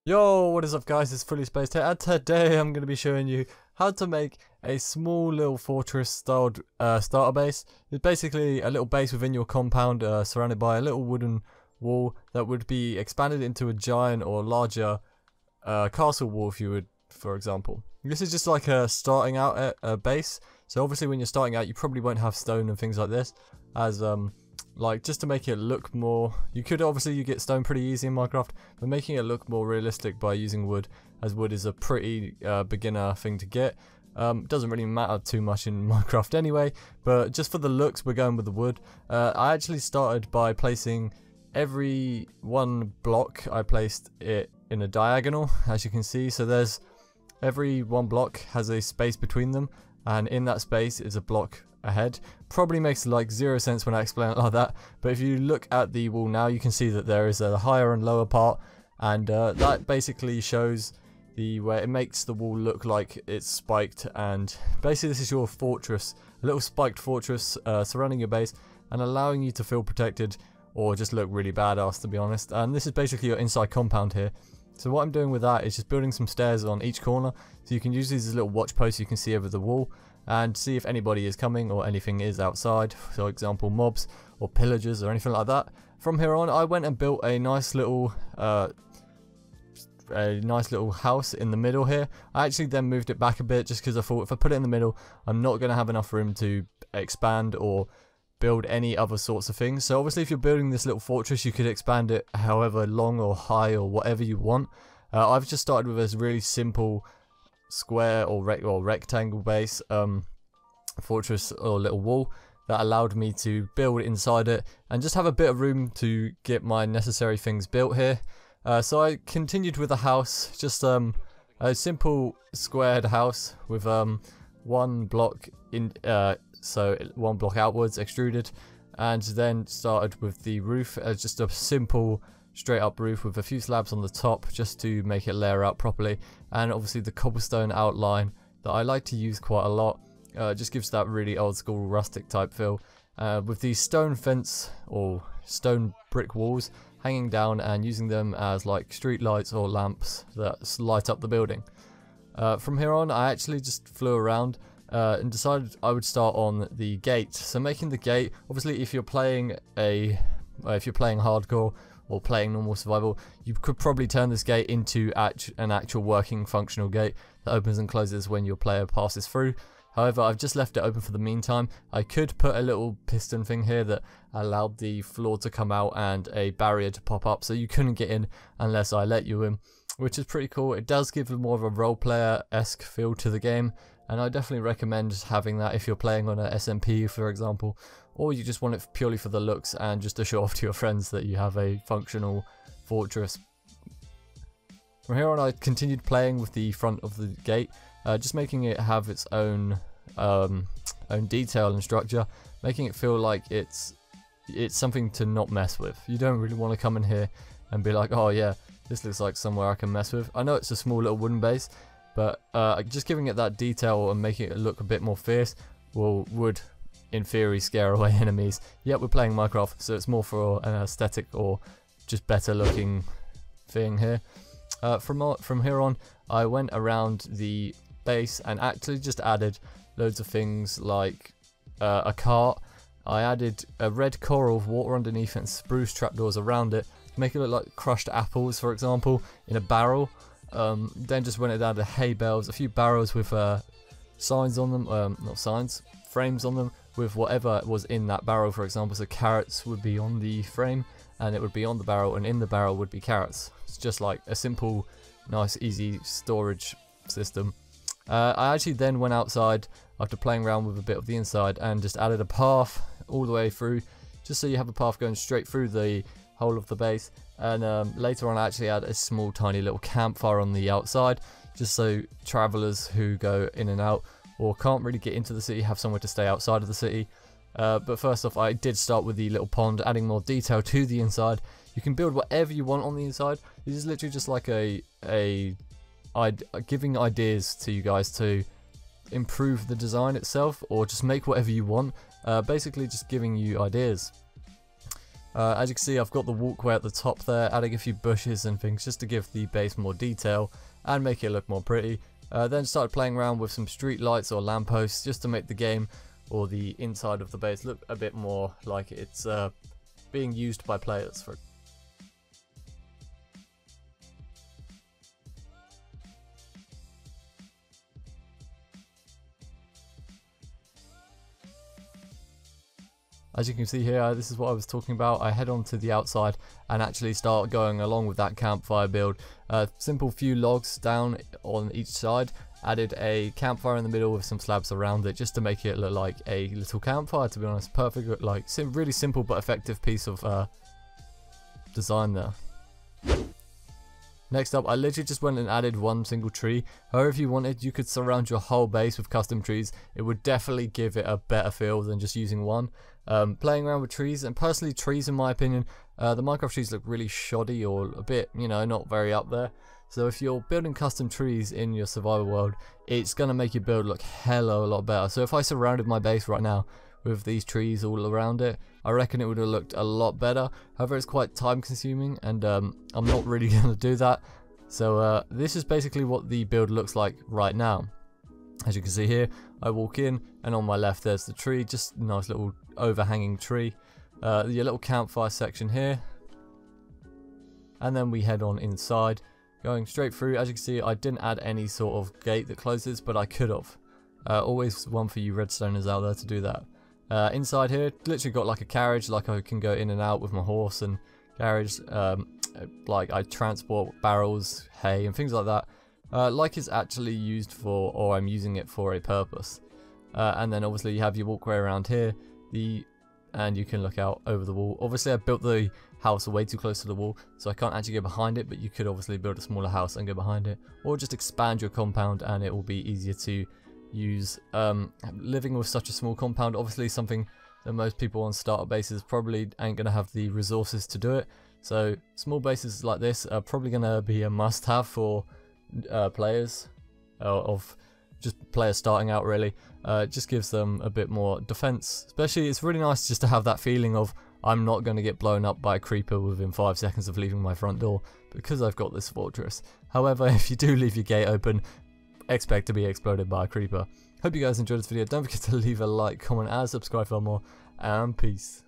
Yo, what is up guys, it's FullySpaced here, and today I'm going to be showing you how to make a small little fortress styled starter base. It's basically a little base within your compound surrounded by a little wooden wall that would be expanded into a giant or larger castle wall if you would, for example. This is just like a starting out base, so obviously when you're starting out you probably won't have stone and things like this, as like just to make it look more, you get stone pretty easy in Minecraft, but making it look more realistic by using wood, as wood is a pretty beginner thing to get. Doesn't really matter too much in Minecraft anyway, but just for the looks we're going with the wood. I actually started by placing every one block, I placed it in a diagonal, as you can see. So there's every one block has a space between them, and in that space is a block ahead. Probably makes like zero sense when I explain it like that, but if you look at the wall now you can see that there is a higher and lower part, and that basically shows where it makes the wall look like it's spiked, and basically this is your fortress, a little spiked fortress surrounding your base and allowing you to feel protected or just look really badass, to be honest. And this is basically your inside compound here. So what I'm doing with that is just building some stairs on each corner, so you can use these as little watch posts you can see over the wall and see if anybody is coming or anything is outside, for example mobs or pillagers or anything like that. From here on I went and built a nice little house in the middle here. I actually then moved it back a bit just because I thought if I put it in the middle I'm not going to have enough room to expand or build any other sorts of things. So obviously if you're building this little fortress you could expand it however long or high or whatever you want. I've just started with a really simple square or rectangle base fortress or little wall that allowed me to build inside it and just have a bit of room to get my necessary things built here. So I continued with a house, just a simple squared house with one block in so one block outwards extruded, and then started with the roof as just a simple straight up roof with a few slabs on the top just to make it layer out properly, and obviously the cobblestone outline that I like to use quite a lot, just gives that really old school rustic type feel, with these stone fence or stone brick walls hanging down and using them as like street lights or lamps that light up the building. From here on I actually just flew around and decided I would start on the gate. So making the gate, obviously if you're playing hardcore or playing normal survival, you could probably turn this gate into an actual working functional gate that opens and closes when your player passes through. However, I've just left it open for the meantime. I could put a little piston thing here that allowed the floor to come out and a barrier to pop up, so you couldn't get in unless I let you in, which is pretty cool. It does give more of a role player-esque feel to the game, and I definitely recommend having that if you're playing on a SMP, for example, or you just want it purely for the looks and just to show off to your friends that you have a functional fortress. From here on I continued playing with the front of the gate, just making it have its own detail and structure, making it feel like it's something to not mess with. You don't really want to come in here and be like, oh yeah, this looks like somewhere I can mess with. I know it's a small little wooden base, but just giving it that detail and making it look a bit more fierce would in theory scare away enemies. Yet we're playing Minecraft, so it's more for an aesthetic or just better looking thing here. From here on I went around the base and actually just added loads of things like a cart. I added a red coral with water underneath and spruce trapdoors around it to make it look like crushed apples, for example, in a barrel. Then just went down to hay bales, a few barrels with signs on them, not signs, frames on them with whatever was in that barrel, for example. So carrots would be on the frame and it would be on the barrel, and in the barrel would be carrots. It's just like a simple, nice, easy storage system. I actually then went outside after playing around with a bit of the inside and just added a path all the way through, just so you have a path going straight through the whole of the base. And later on I actually add a small tiny little campfire on the outside, just so travellers who go in and out or can't really get into the city have somewhere to stay outside of the city. But first off, I did start with the little pond, adding more detail to the inside. You can build whatever you want on the inside. This is literally just like giving ideas to you guys to improve the design itself, or just make whatever you want. Basically just giving you ideas. As you can see, I've got the walkway at the top there, adding a few bushes and things just to give the base more detail and make it look more pretty. Then started playing around with some street lights or lampposts just to make the game or the inside of the base look a bit more like it's being used by players. As you can see here, this is what I was talking about. I head on to the outside and actually start going along with that campfire build. Simple few logs down on each side. Added a campfire in the middle with some slabs around it just to make it look like a little campfire, to be honest. Perfect, like really simple but effective piece of design there. Next up, I literally just went and added one single tree. However, if you wanted, you could surround your whole base with custom trees. It would definitely give it a better feel than just using one. Playing around with trees, and personally trees in my opinion, the Minecraft trees look really shoddy or a bit, you know, not very up there. So if you're building custom trees in your survival world, it's going to make your build look hella a lot better. So if I surrounded my base right now with these trees all around it, I reckon it would have looked a lot better. However, it's quite time consuming and I'm not really going to do that. So this is basically what the build looks like right now. As you can see here, I walk in and on my left there's the tree, just a nice little overhanging tree. Your little campfire section here. And then we head on inside, going straight through. As you can see, I didn't add any sort of gate that closes, but I could have. Always one for you redstoners out there to do that. Inside here, literally got like a carriage, like I can go in and out with my horse and carriage. Like I transport barrels, hay and things like that. Like it's actually used for, or I'm using it for a purpose. And then obviously you have your walkway around here, and you can look out over the wall. Obviously I built the house way too close to the wall, so I can't actually go behind it, but you could obviously build a smaller house and go behind it, or just expand your compound and it will be easier to use. Living with such a small compound, obviously something that most people on starter bases probably ain't going to have the resources to do it, so small bases like this are probably going to be a must-have for players, of just players starting out really. It just gives them a bit more defense, especially it's really nice just to have that feeling of I'm not going to get blown up by a creeper within 5 seconds of leaving my front door because I've got this fortress. However, if you do leave your gate open, expect to be exploded by a creeper. Hope you guys enjoyed this video. Don't forget to leave a like, comment and subscribe for more, and peace.